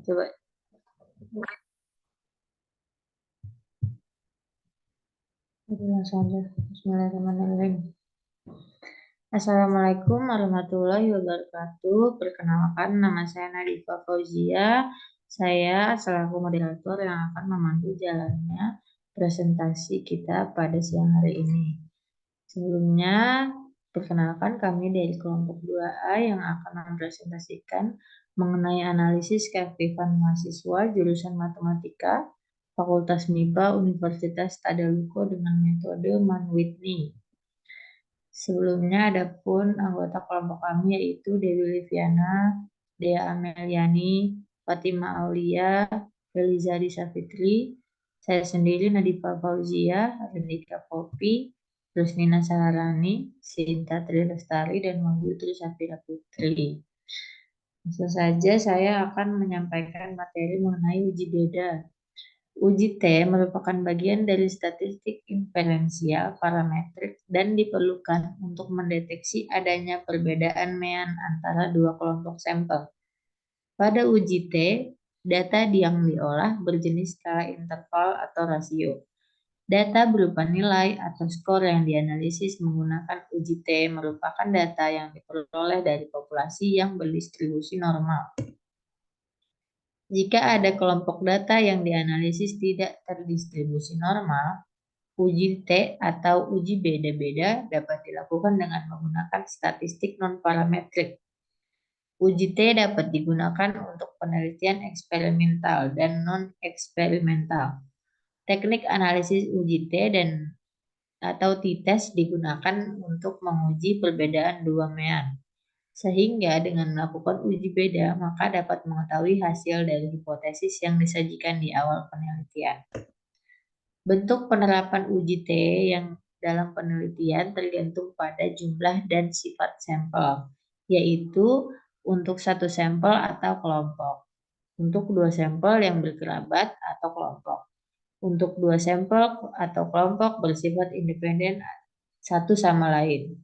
Coba. Langsung aja. Bismillahirrahmanirrahim. Assalamualaikum warahmatullahi wabarakatuh. Perkenalkan, nama saya Nadifa Fauzia. Saya selaku moderator yang akan memandu jalannya presentasi kita pada siang hari ini. Sebelumnya, perkenalkan kami dari kelompok 2A yang akan mempresentasikan mengenai analisis keaktifan mahasiswa jurusan Matematika Fakultas MIPA Universitas Tadaloko dengan metode Mann-Whitney. Sebelumnya ada pun anggota kelompok kami yaitu Dewi Liviana, Dea Ameliani, Fatima Aulia, Felizari Safitri, saya sendiri Nadifa Fauzia, Rendika Popi, Rusnina Saharani, Sinta Trilestari, dan Wahyudri Safira Putri. Langsung saja saya akan menyampaikan materi mengenai uji beda. Uji T merupakan bagian dari statistik inferensial parametrik dan diperlukan untuk mendeteksi adanya perbedaan mean antara dua kelompok sampel. Pada uji T, data yang diolah berjenis skala interval atau rasio. Data berupa nilai atau skor yang dianalisis menggunakan uji T merupakan data yang diperoleh dari populasi yang berdistribusi normal. Jika ada kelompok data yang dianalisis tidak terdistribusi normal, uji T atau uji beda-beda dapat dilakukan dengan menggunakan statistik non-parametrik. Uji T dapat digunakan untuk penelitian eksperimental dan non-eksperimental. Teknik analisis uji T atau t-test digunakan untuk menguji perbedaan dua mean. Sehingga dengan melakukan uji beda, maka dapat mengetahui hasil dari hipotesis yang disajikan di awal penelitian. Bentuk penerapan uji T yang dalam penelitian tergantung pada jumlah dan sifat sampel, yaitu untuk satu sampel atau kelompok, untuk dua sampel yang berkerabat atau kelompok, untuk dua sampel atau kelompok bersifat independen satu sama lain.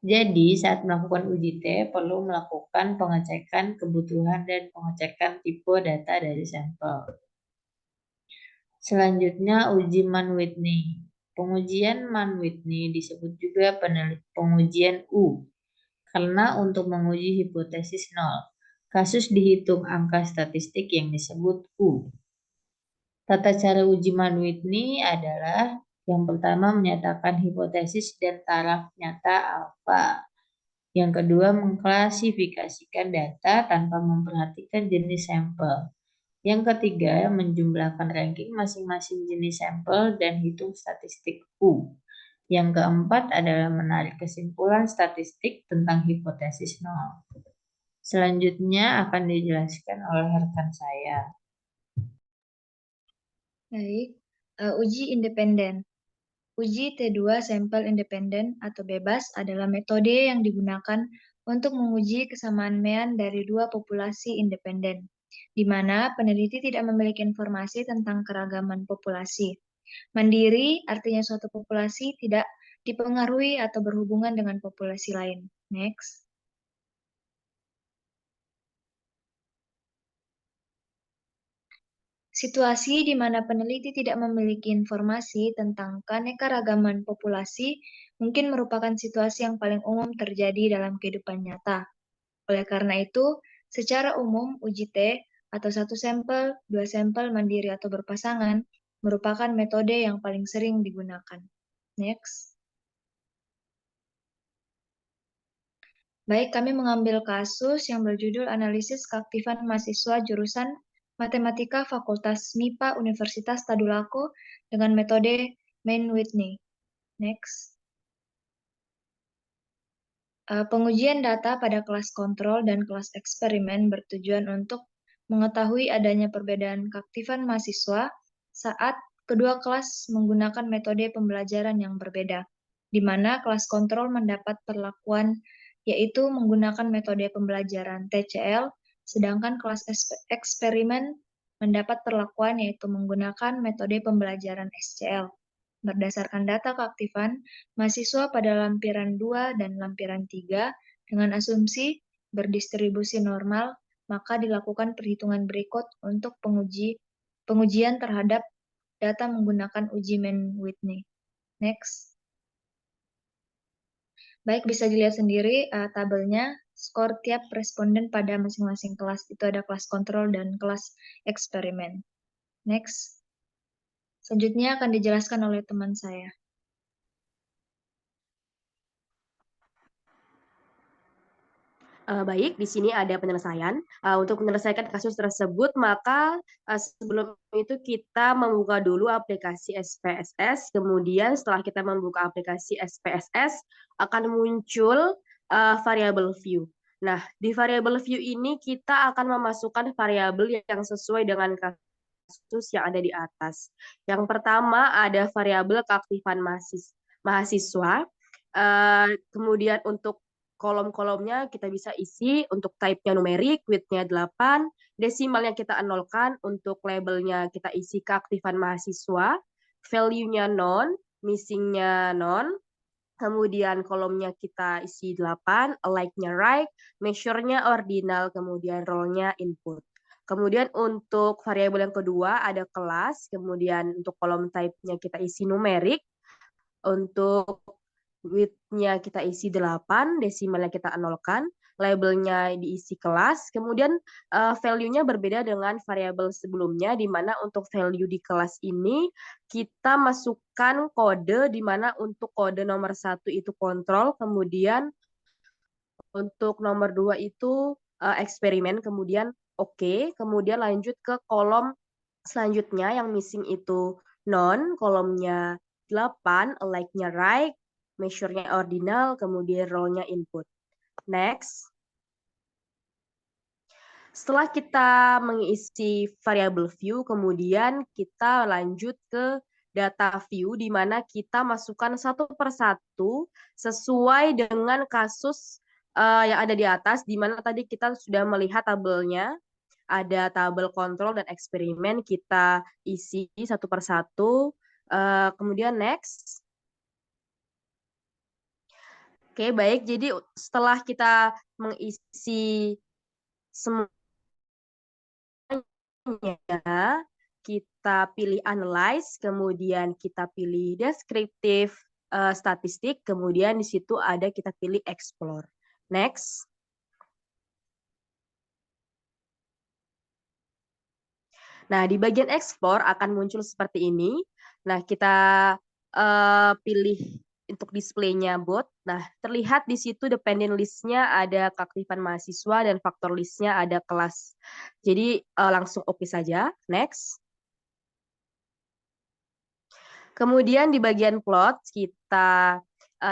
Jadi, saat melakukan uji T, perlu melakukan pengecekan kebutuhan dan pengecekan tipe data dari sampel. Selanjutnya, uji Mann-Whitney. Pengujian Mann-Whitney disebut juga pengujian U, karena untuk menguji hipotesis nol, kasus dihitung angka statistik yang disebut U. Tata cara uji Mann-Whitney adalah yang pertama menyatakan hipotesis dan taraf nyata alfa. Yang kedua, mengklasifikasikan data tanpa memperhatikan jenis sampel. Yang ketiga, menjumlahkan ranking masing-masing jenis sampel dan hitung statistik U. Yang keempat adalah menarik kesimpulan statistik tentang hipotesis nol. Selanjutnya akan dijelaskan oleh rekan saya. Baik, uji independen. Uji T2 sampel independen atau bebas adalah metode yang digunakan untuk menguji kesamaan mean dari dua populasi independen, di mana peneliti tidak memiliki informasi tentang keragaman populasi. Mandiri artinya suatu populasi tidak dipengaruhi atau berhubungan dengan populasi lain. Next. Situasi di mana peneliti tidak memiliki informasi tentang keanekaragaman populasi mungkin merupakan situasi yang paling umum terjadi dalam kehidupan nyata. Oleh karena itu, secara umum uji T atau satu sampel, dua sampel mandiri atau berpasangan merupakan metode yang paling sering digunakan. Next. Baik, kami mengambil kasus yang berjudul analisis keaktifan mahasiswa jurusan Matematika Fakultas MIPA Universitas Tadulako dengan metode Mann-Whitney. Next. Pengujian data pada kelas kontrol dan kelas eksperimen bertujuan untuk mengetahui adanya perbedaan keaktifan mahasiswa saat kedua kelas menggunakan metode pembelajaran yang berbeda, di mana kelas kontrol mendapat perlakuan yaitu menggunakan metode pembelajaran TCL, sedangkan kelas eksperimen mendapat perlakuan yaitu menggunakan metode pembelajaran SCL. Berdasarkan data keaktifan mahasiswa pada lampiran 2 dan lampiran 3 dengan asumsi berdistribusi normal, maka dilakukan perhitungan berikut untuk pengujian terhadap data menggunakan uji Mann-Whitney. Next. Baik, bisa dilihat sendiri tabelnya, skor tiap responden pada masing-masing kelas. Itu ada kelas kontrol dan kelas eksperimen. Next. Selanjutnya akan dijelaskan oleh teman saya. Baik, di sini ada penyelesaian. Untuk menyelesaikan kasus tersebut, maka sebelum itu kita membuka dulu aplikasi SPSS. Kemudian setelah kita membuka aplikasi SPSS, akan muncul variable view. Nah, di variable view ini kita akan memasukkan variabel yang sesuai dengan kasus yang ada di atas. Yang pertama ada variabel keaktifan mahasiswa. Kemudian untuk kolom-kolomnya kita bisa isi untuk type-nya numerik, width-nya 8, desimalnya kita nolkan, untuk labelnya kita isi keaktifan mahasiswa, value-nya non, missing-nya non, kemudian kolomnya kita isi 8, like-nya right, measure-nya ordinal, kemudian role-nya input. Kemudian untuk variabel yang kedua ada kelas, kemudian untuk kolom type-nya kita isi numerik, untuk width-nya kita isi 8, desimalnya kita nolkan, labelnya diisi kelas, kemudian value-nya berbeda dengan variabel sebelumnya, di mana untuk value di kelas ini kita masukkan kode, di mana untuk kode nomor 1 itu kontrol, kemudian untuk nomor 2 itu eksperimen, kemudian oke, kemudian lanjut ke kolom selanjutnya yang missing itu non, kolomnya 8, like-nya right, measure-nya ordinal, kemudian role-nya input. Next. Setelah kita mengisi variable view, kemudian kita lanjut ke data view, di mana kita masukkan satu persatu sesuai dengan kasus yang ada di atas, di mana tadi kita sudah melihat tabelnya, ada tabel kontrol dan eksperimen, kita isi satu persatu. Kemudian next. Oke, baik. Jadi setelah kita mengisi semuanya, kita pilih analyze, kemudian kita pilih descriptive statistik, kemudian di situ ada kita pilih explore. Next. Nah, di bagian explore akan muncul seperti ini. Nah, kita pilih untuk displaynya bot. Nah, terlihat di situ dependent list-nya ada keaktifan mahasiswa dan faktor list-nya ada kelas. Jadi langsung oke saja. Next. Kemudian di bagian plot kita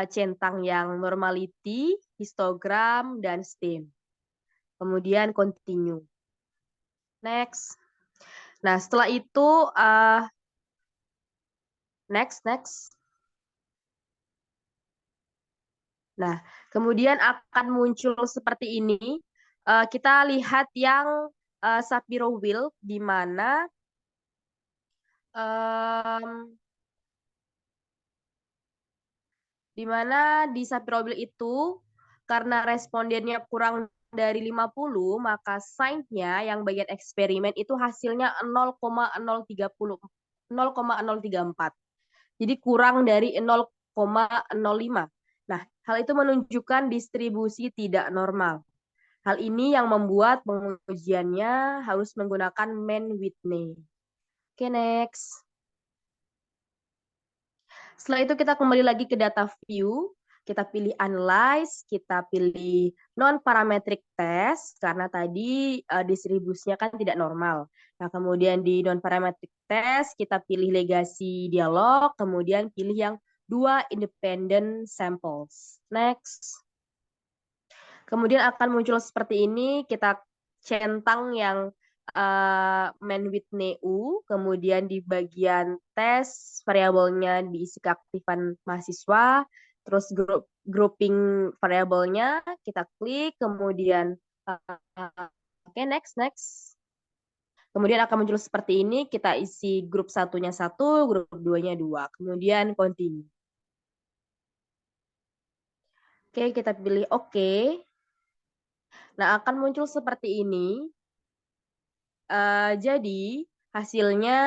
centang yang normality, histogram, dan stem. Kemudian continue. Next. Nah, setelah itu next. Nah, kemudian akan muncul seperti ini. Kita lihat yang Shapiro Wheel, di mana di Shapiro Wheel itu, karena respondennya kurang dari 50, maka sign-nya yang bagian eksperimen itu hasilnya 0,034. Jadi kurang dari 0,05. Nah, hal itu menunjukkan distribusi tidak normal. Hal ini yang membuat pengujiannya harus menggunakan Mann-Whitney. Oke, next. Setelah itu kita kembali lagi ke data view. Kita pilih analyze, kita pilih non-parametric test, karena tadi distribusinya kan tidak normal. Nah, kemudian di non-parametric test, kita pilih legacy dialog, kemudian pilih yang 2 independent samples. Next. Kemudian akan muncul seperti ini, kita centang yang Mann-Whitney U, kemudian di bagian tes variabelnya diisi keaktifan mahasiswa, terus grouping variabelnya kita klik, kemudian oke, next. Kemudian akan muncul seperti ini, kita isi grup satunya 1, grup 2-nya 2, kemudian continue. Oke, kita pilih oke. Nah, akan muncul seperti ini. Jadi hasilnya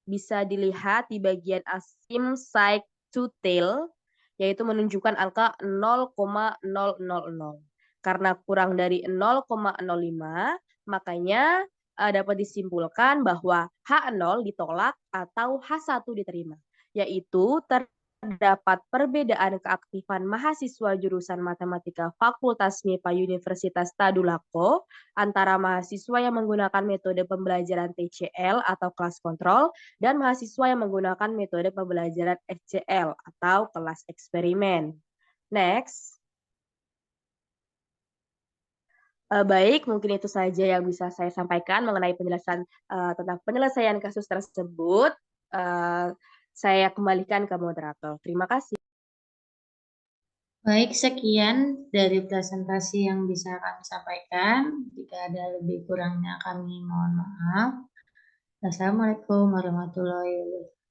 bisa dilihat di bagian asim side to tail, yaitu menunjukkan angka 0,000. Karena kurang dari 0,05, makanya, dapat disimpulkan bahwa H0 ditolak atau H1 diterima, yaitu terdapat perbedaan keaktifan mahasiswa jurusan Matematika Fakultas MIPA Universitas Tadulako antara mahasiswa yang menggunakan metode pembelajaran TCL atau kelas kontrol dan mahasiswa yang menggunakan metode pembelajaran SCL atau kelas eksperimen. Next. Baik, mungkin itu saja yang bisa saya sampaikan mengenai penjelasan tentang penyelesaian kasus tersebut. Saya kembalikan ke moderator. Terima kasih. Baik, sekian dari presentasi yang bisa kami sampaikan. Jika ada lebih kurangnya kami mohon maaf. Assalamualaikum warahmatullahi wabarakatuh.